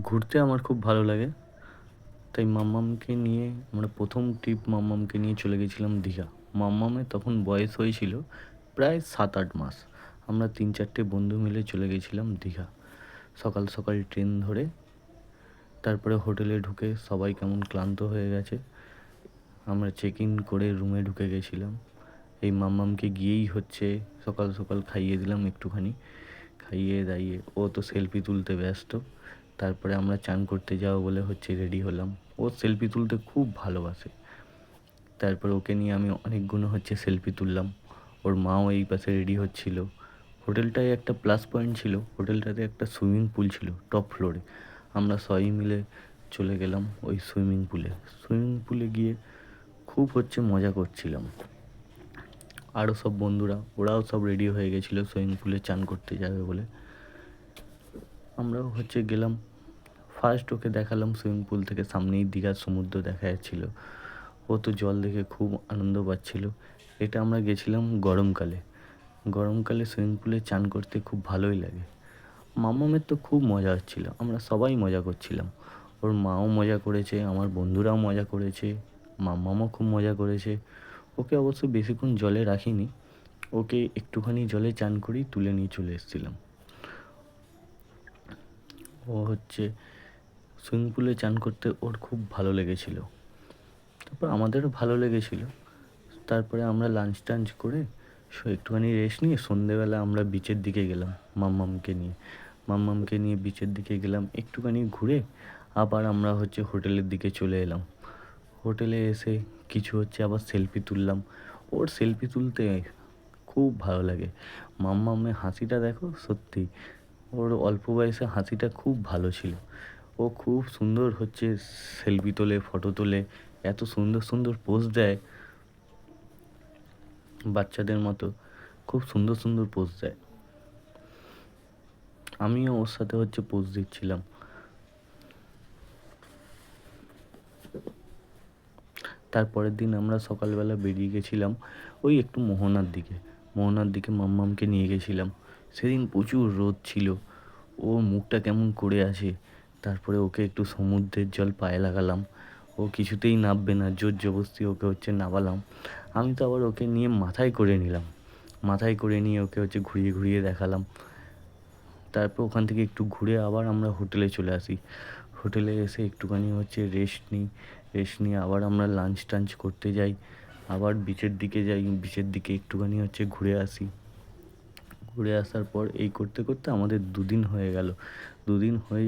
ঘুরতে আমার খুব ভালো লাগে। তাই মাম্মামকে নিয়ে আমরা ১ম ট্রিপ মাম্মামকে নিয়ে চলে গেছিলাম দীঘা। মাম্মামের তখন বয়স হয়েছিল প্রায় ৭-৮ মাস। আমরা ৩-৪টে বন্ধু মিলে চলে গেছিলাম দীঘা। সকাল, সকাল ট্রেন ধরে তারপরে হোটেলে ঢুকে সবাই কেমন ক্লান্ত হয়ে গেছে। আমরা চেক ইন করে রুমে ঢুকে গেছিলাম। এই মাম্মামকে গিয়েই সকাল, সকাল খাইয়ে দিলাম একটুখানি। খাইয়ে দাইয়ে ও তো সেলফি তুলতে ব্যস্ত। তারপরে আমরা চান করতে যাবো বলে রেডি হলাম। ও সেলফি তুলতে খুব ভালোবাসে। তারপরে ওকে নিয়ে আমি অনেকগুলো সেলফি তুললাম। ওর মাও এই পাশে রেডি হচ্ছিল। হোটেলটায় একটা প্লাস পয়েন্ট ছিল, হোটেলটাতে একটা সুইমিং পুল ছিল টপ ফ্লোরে। আমরা সবাই মিলে চলে গেলাম ওই সুইমিং পুলে। সুইমিং পুলে গিয়ে খুব মজা করছিলাম। আরও সব বন্ধুরা ওরাও সব রেডি হয়ে গেছিলো সুইমিং পুলে চান করতে যাবে বলে। আমরাও গেলাম। ফার্স্ট ওকে দেখালাম সুইমিং পুল থেকে সামনেই দীঘার সমুদ্র দেখা যাচ্ছিলো। ও তো জল দেখে খুব আনন্দ পাচ্ছিল। এটা আমরা গেছিলাম গরমকালে। গরমকালে সুইমিং পুলে চান করতে খুব ভালোই লাগে। মামামের তো খুব মজা হচ্ছিল, আমরা সবাই মজা করছিলাম। ওর মাও মজা করেছে, আমার বন্ধুরাও মজা করেছে, মাম্মামও খুব মজা করেছে। ওকে অবশ্য বেশিক্ষণ জলে রাখিনি, ওকে একটুখানি জলে চান করেই তুলে নিয়ে চলে এসেছিলাম। ও সুইমিং পুলে চান করতে ওর খুব ভালো লেগেছিল। তারপর আমাদেরও ভালো লেগেছিল। তারপরে আমরা লাঞ্চ টাঞ্চ করে একটুখানি রেস্ট নিয়ে সন্ধেবেলা আমরা বিচের দিকে গেলাম মাম্মামকে নিয়ে বিচের দিকে গেলাম। একটুখানি ঘুরে আবার আমরা হোটেলের দিকে চলে এলাম। হোটেলে এসে কিছু আবার সেলফি তুললাম। ওর সেলফি তুলতে খুব ভালো লাগে। মাম্মামের হাসিটা দেখো, সত্যি ওর অল্প বয়সে হাসিটা খুব ভালো ছিল। ও খুব সুন্দর সেলফি তোলে, ফটো তোলে, এত সুন্দর সুন্দর পোজ দেয় বাচ্চাদের মতো। খুব সুন্দর সুন্দর পোজ দেয়। আমিও ওর সাথে পোজ দিচ্ছিলাম। তারপরের দিন আমরা সকালবেলা বেরিয়ে গেছিলাম ওই একটু মোহনার দিকে মাম্মামকে নিয়ে গেছিলাম। সেদিন প্রচুর রোদ ছিল, ও মুখটা কেমন করে আছে। তারপরে ওকে একটু সমুদ্রের জল পায়ে লাগালাম। ও কিছুতেই নামবে না, জোর জবরদস্তি ওকে নামালাম। আমি তো আবার ওকে নিয়ে মাথায় করে নিলাম। মাথায় করে নিয়ে ওকে ঘুরিয়ে ঘুরিয়ে দেখালাম। তারপর ওখান থেকে একটু ঘুরে আবার আমরা হোটেলে চলে আসি। হোটেলে এসে একটুখানি রেস্ট নিয়ে আবার আমরা লাঞ্চ টাঞ্চ করতে যাই। আবার বিচের দিকে যাই, বিচের দিকে একটুখানি ঘুরে আসি। ঘুরে আসার পর এই করতে করতে আমাদের 2 দিন হয়ে গেল। 2 দিন হয়ে